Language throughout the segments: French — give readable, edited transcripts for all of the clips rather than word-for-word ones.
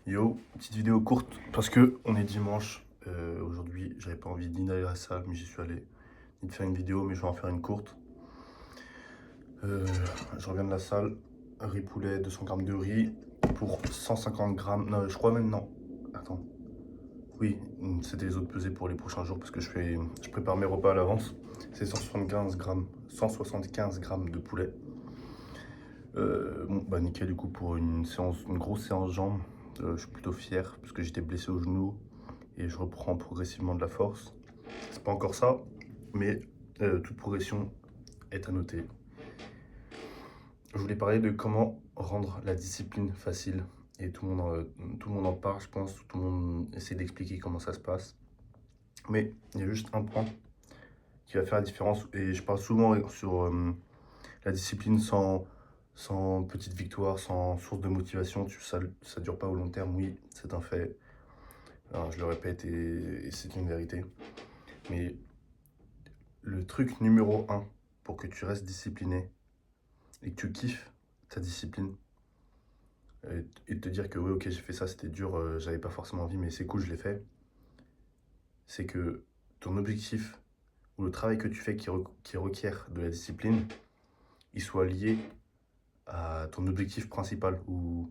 Yo, petite vidéo courte parce que on est dimanche. Aujourd'hui, j'avais pas envie ni d'aller à la salle, mais j'y suis allé. Ni de faire une vidéo, mais je vais en faire une courte. Euh, je reviens de la salle. Riz poulet, 200 grammes de riz pour 150 grammes. Non, je crois même non. Attends. Oui, c'était les autres pesées pour les prochains jours parce que je prépare mes repas à l'avance. C'est 175 grammes de poulet. Bon, bah nickel du coup pour une grosse séance jambes. Je suis plutôt fier parce que j'étais blessé au genou et je reprends progressivement de la force. C'est pas encore ça, mais toute progression est à noter. Je voulais parler de comment rendre la discipline facile et tout le monde en parle, je pense, tout le monde essaie d'expliquer comment ça se passe. Mais il y a juste un point qui va faire la différence et je parle souvent sur la discipline sans petite victoire, sans source de motivation, ça dure pas au long terme, oui, c'est un fait. Alors, je le répète et c'est une vérité. Mais le truc numéro un pour que tu restes discipliné et que tu kiffes ta discipline et te dire que oui, ok, j'ai fait ça, c'était dur, j'avais pas forcément envie, mais c'est cool, je l'ai fait, c'est que ton objectif ou le travail que tu fais qui requiert de la discipline, il soit lié à ton objectif principal. Ou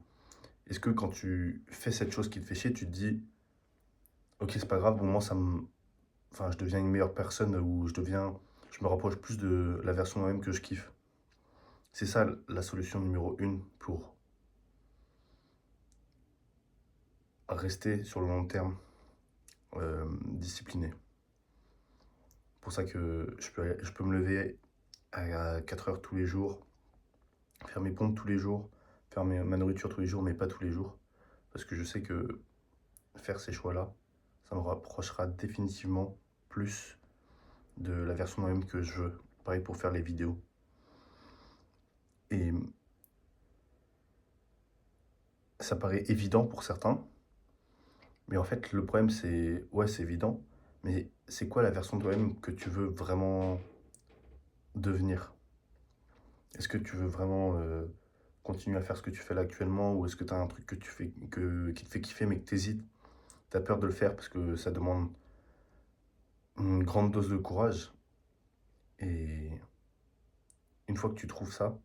est-ce que quand tu fais cette chose qui te fait chier, tu te dis, ok, c'est pas grave, au moins enfin, je deviens une meilleure personne ou je me rapproche plus de la version de moi-même que je kiffe. C'est ça la solution numéro une pour rester sur le long terme discipliné. Pour ça que je peux me lever à 4 heures tous les jours, faire mes pompes tous les jours, faire ma nourriture tous les jours, mais pas tous les jours. Parce que je sais que faire ces choix-là, ça me rapprochera définitivement plus de la version moi-même que je veux. Pareil pour faire les vidéos. Et ça paraît évident pour certains, mais en fait, le problème, c'est, ouais, c'est évident, mais c'est quoi la version de toi-même que tu veux vraiment devenir? Est-ce que tu veux vraiment continuer à faire ce que tu fais là actuellement, ou est-ce que tu as un truc que tu fais, qui te fait kiffer, mais que tu hésites, tu as peur de le faire parce que ça demande une grande dose de courage? Et une fois que tu trouves ça,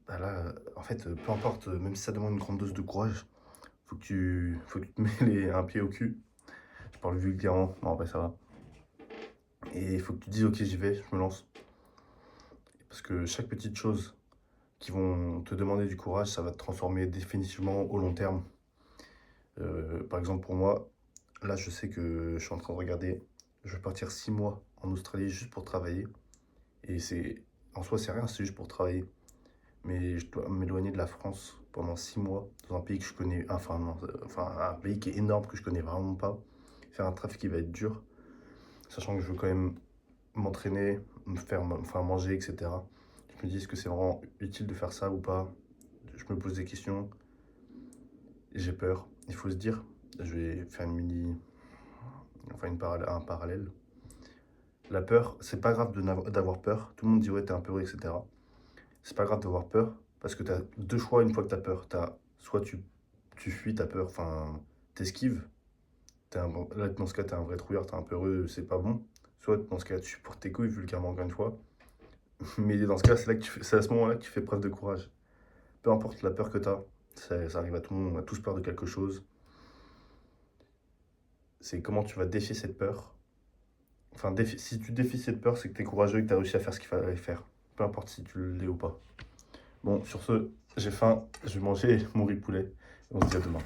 bah là, en fait, peu importe, même si ça demande une grande dose de courage, faut que tu te mets un pied au cul. Je parle vulgairement, non, après ça va. Et il faut que tu te dises, ok, j'y vais, je me lance. Parce que chaque petite chose qui vont te demander du courage, ça va te transformer définitivement au long terme. Par exemple, pour moi, là, je sais que je suis en train de regarder, je vais partir 6 mois en Australie juste pour travailler. Et en soi, c'est rien, c'est juste pour travailler. Mais je dois m'éloigner de la France pendant 6 mois, dans un pays que je connais, enfin, non, enfin, un pays qui est énorme, que je connais vraiment pas. Faire un trafic qui va être dur, sachant que je veux quand même m'entraîner, enfin, manger, etc. Je me dis, est-ce que c'est vraiment utile de faire ça ou pas? Je me pose des questions, j'ai peur. Il faut se dire, je vais faire un parallèle. La peur, c'est pas grave d'avoir peur. Tout le monde dit, ouais, t'es un peu heureux, etc. C'est pas grave d'avoir peur, parce que t'as deux choix une fois que t'as peur. Soit tu fuis ta peur, enfin, t'esquives. Là, dans ce cas, t'es un vrai trouillard, t'es un peu heureux, c'est pas bon. Soit, dans ce cas, tu portes tes couilles, vulgairement, encore une fois. Mais dans ce cas, c'est à ce moment-là que tu fais preuve de courage. Peu importe la peur que tu as, ça arrive à tout le monde, on a tous peur de quelque chose. C'est comment tu vas défier cette peur. Enfin, si tu défies cette peur, c'est que tu es courageux et que tu as réussi à faire ce qu'il fallait faire. Peu importe si tu l'es ou pas. Bon, sur ce, j'ai faim, je vais manger mon riz poulet. On se dit à demain.